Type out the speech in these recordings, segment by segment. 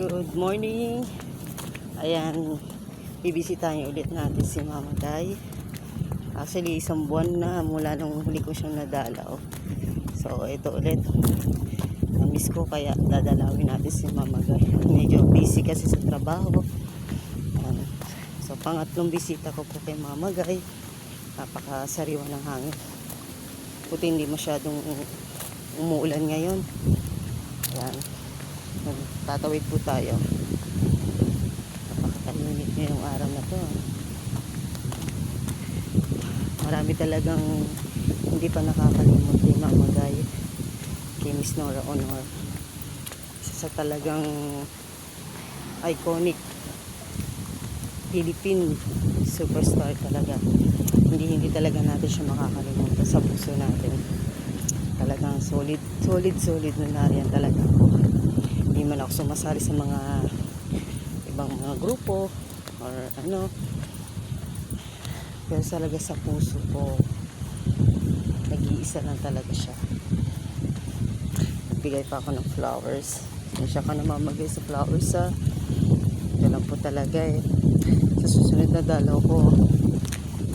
Good morning. Ayan, bibisitahin ulit natin si Mama Day. Actually, isang buwan na mula nung huli ko siyang nadalaw. So, ito ulit. Namiss ko kaya dadalawin natin si Mama Day. Medyo busy kasi sa trabaho. Ayan. So, pangatlong bisita ko po kay Mama Day. Napakasariwa ng hangin. Buti hindi masyadong umuulan ngayon. Ayan. Tatawid po tayo. Napakatalimit ngayong araw na to. Marami talagang hindi pa nakakalimot ni Mama Day kay Miss Nora Honor. Isa sa talagang iconic Philippine superstar talaga. Hindi talaga natin siya makakalimutan sa puso natin. Talagang solid na nariyan talaga ako. Hindi man ako sumasali sa mga ibang mga grupo or ano, pero talaga sa puso ko nag-iisa lang talaga siya. Nagbigay pa ako ng flowers. Hindi siya ka namamagay sa flowers ha. Yan po talaga eh. Sa susunod na dalaw ko,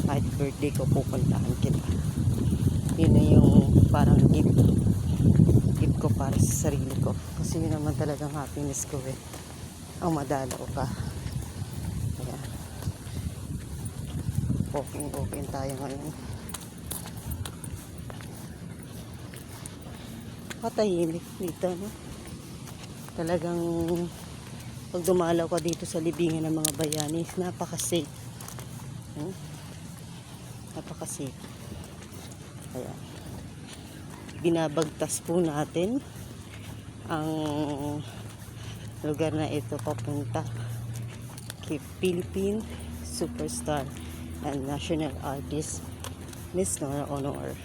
kahit birthday ko, pupuntahan kita. Yun na yung parang gift ko para sa sarili ko. Kasi yun naman talagang happiness ko eh. Ang madalaw ka. Ayan. Walking tayo ngayon. Patahimik dito, no? Talagang pag dumalaw ka dito sa libingan ng mga bayani, napaka-safe. Napaka-safe. Ayan. Binabagtas po natin ang lugar na ito papunta kay Philippine superstar and national artist Miss Nora Honor.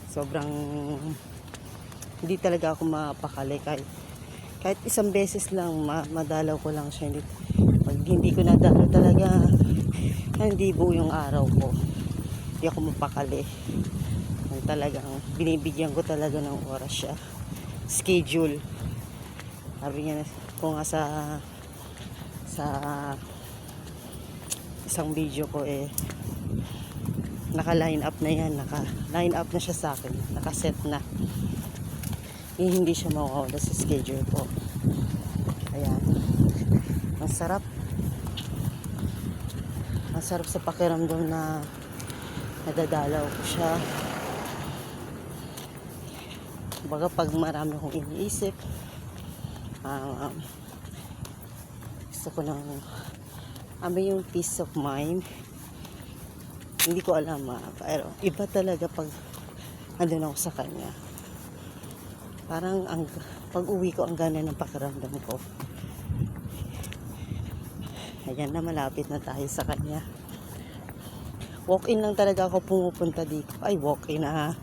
Sobrang hindi talaga ako mapakali kahit isang beses lang madalaw ko lang siya. Pag hindi ko nadalaw talaga, hindi buo yung araw ko. Hindi ako mapakali. Talagang binibigyan ko talaga ng oras siya. Schedule. Sabi niya ko nga sa isang video ko eh, naka-line up na yan. Naka-line up na siya sa akin. Naka-set na. Hindi siya mawawala sa schedule ko. Ayan. Ang sarap. Ang sarap sa pakiramdam na nadadalaw ko siya. Baga pag marami akong iniisip, gusto ko ng yung peace of mind. Hindi ko alam pero iba talaga pag andun ako sa kanya. Parang pag uwi ko, ang gana ng pakiramdam ko. Ayan na, malapit na tayo sa kanya. Walk-in lang talaga ako pumupunta dito. Ay, walk-in na.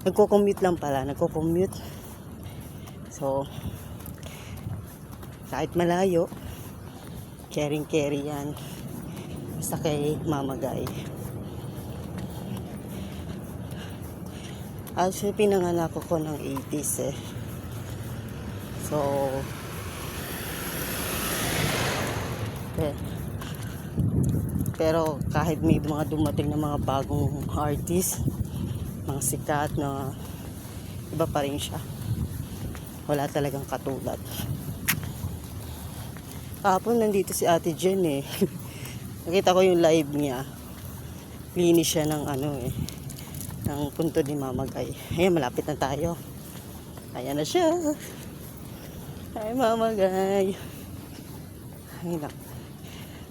Nagko-commute lang pala. Nagko-commute. So, kahit malayo, carry yan. Basta kay Mama Day. Actually, pinanganak ko ng 80s eh. So, pero kahit may mga dumating na mga bagong artist, mga sikat na, iba pa rin siya. Wala talagang katulad. Kahapon nandito si Ate Jen eh. Nakita ko yung live niya. Linis siya ng ng punto ni Mama Day. Ayan, malapit na tayo. Ayan na siya. Hi Mama Day. Ayan.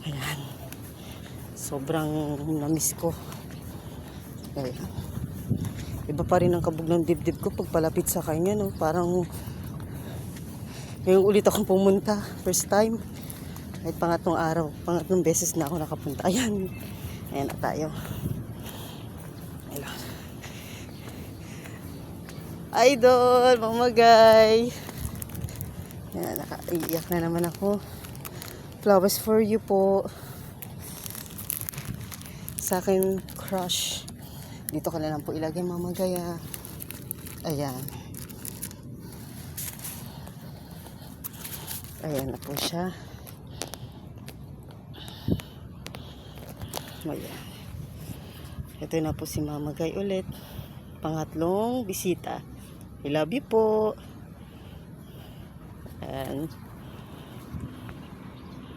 Ayan. Sobrang namiss ko. Ayan. Iba pa rin ang kabog ng dibdib ko pag palapit sa kanya, no? Parang ngayon ulit akong pumunta. First time. Kahit pangatlong beses na ako nakapunta. Ayan. Ayan na tayo. Ayan. Idol, Mama Day. Ayan, nakaiyak na naman ako. Flowers for you po. Sa akin, crush. Dito ka na lang po ilagay, Mama Gaya. Ayan. Ayan na po siya. Ayan. Ito na po si Mama Guy ulit. Pangatlong bisita. I love you po. Ayan.